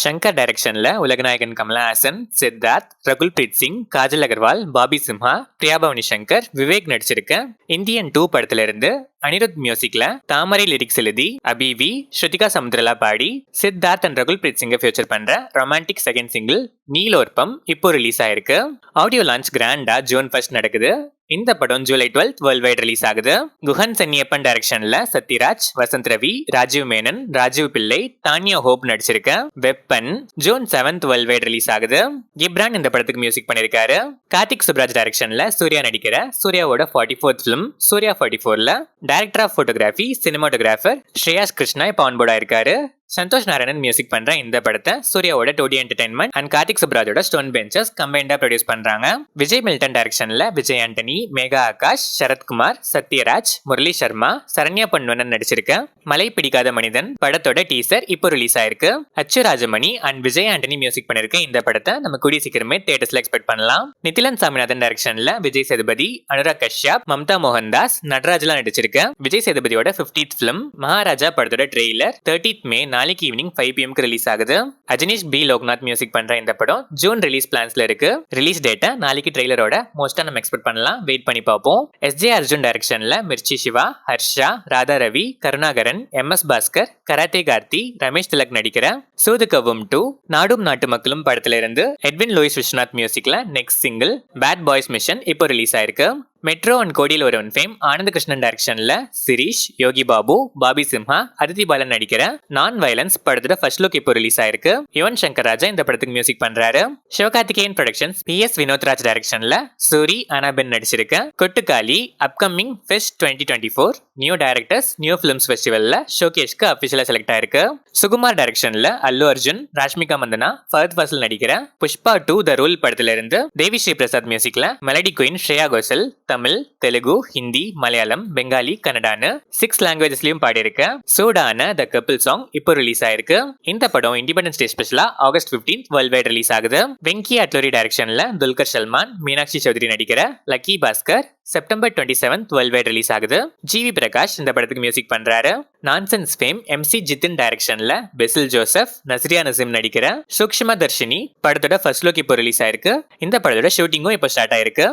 ஷங்கர் டைரக்ஷன்ல உலகநாயகன் கமலஹாசன், சித்தார்த், ரகுல் பிரீத் சிங், காஜல் அகர்வால், பாபி சிம்ஹா, பிரியா பவானி சங்கர், விவேக் நடிச்சிருக்க இந்தியன் 2 படத்துல இருந்து அனிருத் மியூசிக்ல தாமரை லிரிக்ஸ் எழுதி அபிவி, ஸ்ருதிகா சமுத்திரலா பாடி சித்தார்த் அண்ட் ரகுல் பிரீத் சிங்கை ஃபியூச்சர் பண்ற ரொமான்டிக் செகண்ட் சிங்கிள் நீலோர்பம் இப்போ ரிலீஸ் ஆயிருக்கு. ஆடியோ லான்ச் கிராண்டா ஜூன் 1 நடக்குது. இந்த படம் ஜூலை 12 வேர்ல்ட் வைட் ரிலீஸ் ஆகுது. குஹன் சென்னியப்பன் டைரக்ஷன்ல சத்யராஜ், வசந்த் ரவி, ராஜீவ் மேனன், ராஜீவ் பிள்ளை, தானியா ஹோப் நடிச்சிருக்க Weapon June 7 world wide release ஆகுது. கிப்ரான் இந்த படத்துக்கு மியூசிக் பண்ணிருக்காரு. கார்த்திக் சுப்ராஜ் டைரக்ஷன்ல சூர்யா நடிக்கிற சூர்யாவோட 44th ஃபிலிம் சூர்யா 44ல director of photography, cinematographer Sreyas Krishna இப்போ ஆன்போர்டா இருக்காரு. சந்தோஷ் நாராயணன் மியூசிக் பண்ற இந்த படத்தை சூர்யாவோட டோடி என்டர்டைன்மெண்ட் அண்ட் கார்த்திக் சுப்ராஜோட ஸ்டோன் பெஞ்சர்ஸ் கம்பைண்டா ப்ரொடியூஸ் பண்றாங்க. விஜய் மில்டன் டைரக்ஷன்ல விஜய் ஆண்டனி, மேகா ஆகாஷ், சரத்குமார், சத்யராஜ், முரளி சர்மா, சரண்யா பொன்வனன் நடிச்சிருக்க மலை பிடிக்காத மனிதன் படத்தோட டீசர் இப்போ ரிலீஸ் ஆயிருக்கு. அச்சு ராஜமணி அண்ட் விஜய் ஆண்டனி மியூசிக் பண்ணிருக்க இந்த படத்தை நம்ம கூடிய சீக்கிரமே தியேட்டர்ஸ்ல எக்ஸ்பெக்ட் பண்ணலாம். நிதிலன் சாமிநாதன் டைரக்ஷன்ல விஜய் சேதுபதி, அனுராக் கஷ்யப், மம்தா மோகன்தாஸ், நடராஜ்லாம் நடிச்சிருக்க விஜய் சேதுபதியோட 50th ஃபிலிம் மகாராஜா படத்தோட ட்ரெய்லர் 30th மே நாளைக்கு ஈவினிங் 5 PM ரிலீஸ் ஆகுது. அஜினிஷ் பி லோக்நாத் மியூசிக் பண்ற இந்த படம் ஜூன் ரிலீஸ் பிளான்ஸ்ல இருக்கு. ரிலீஸ் டேட்டை நாளைக்கு ட்ரெய்லரோட மோஸ்டா நம்ம எக்ஸ்பெக்ட் பண்ணலாம். வெயிட் பண்ணி பார்ப்போம். எஸ்ஜே அர்ஜுன் டைரக்ஷன்ல மிர்ச்சி சிவா, ஹர்ஷா, ராதா ரவி, கருணாகரன், MS பாஸ்கர், கராத்தே கார்த்தி, ரமேஷ் திலக் நடிக்கிற சூது கவ்வும் 2 நாடும் நாட்டு மக்களும் படத்துல இருந்து எட்வின் லூயிஸ் விஸ்வநாத் மியூசிக்ல next single bad boys mission இப்போ ரிலீஸ் ஆயிருக்கு. Metro and Kodiyil Oruvan fame Anand Krishnan டைரக்ஷன்ல சிரீஷ், யோகி பாபு, பாபி சிம்ஹா, அதித்தி பாலன் நடிக்கிற நான் வயலன்ஸ் படத்தோட ஃபர்ஸ்ட் லுக் இப்போ ரிலீஸ் ஆயிருக்கு. யுவன் சங்கர் ராஜா இந்த படத்துக்கு மியூசிக் பண்றாரு. சிவகார்த்திகேயன் ப்ரொடக்ஷன்ஸ் PS வினோத்ராஜ் டைரக்ஷன்ல சூரி, அனாபென் நடிச்சிருக்க Kottukkaali upcoming fest 2024 new directors new films ஃபெஸ்டிவல்ல ஷோகேஷ்க்கு அபிஷியலா செலக்ட் ஆயிருக்கு. சுகுமார் டைரக்ஷன்ல அல்லு அர்ஜுன், ராஷ்மிகா மந்தனா, ஃபஹத் ஃபாசில் நடிக்கிற புஷ்பா 2 த ரூல் படத்துல இருந்து தேவி ஸ்ரீ பிரசாத் மியூசிக்ல மெலடி குயின் ஸ்ரேயா கோஷல் தமிழ், தெலுங்கு, ஹிந்தி, மலையாளம், பெங்காலி, கன்னடான்னு 6 லாங்குவேஜஸ்லயும் பாடியிருக்க சூடான த கப்பிள் சாங் இப்போ ரிலீஸ் ஆயிருக்கு. இந்த படம் இண்டிபெண்டன்ஸ் டே ஸ்பெஷலா ஆகஸ்ட் 15 வேர்ல்ட் வைட் ரிலீஸ் ஆகுது. வெங்கி அட்லோரி டைரக்ஷன்ல துல்கர் சல்மான், மீனாட்சி சௌத்ரி நடிக்கிற lucky Bhaskar September 27 world wide release ஆகுது. ஜிவி பிரகாஷ் இந்த படத்துக்கு மியூசிக் பண்றாரு. நான்சென்ஸ் ஃபேம் MC ஜித்தின் டைரக்ஷன்ல பெசில் ஜோசப், நஸ்ரியா நசீம் நடிக்கிற சூக்ஷ்ம தர்ஷினி படத்தோட ஃபர்ஸ்ட் லுக் இப்போ ரிலீஸ் ஆயிருக்கு. இந்த படத்தோட ஷூட்டிங்கும் இப்போ ஸ்டார்ட் ஆயிருக்கு.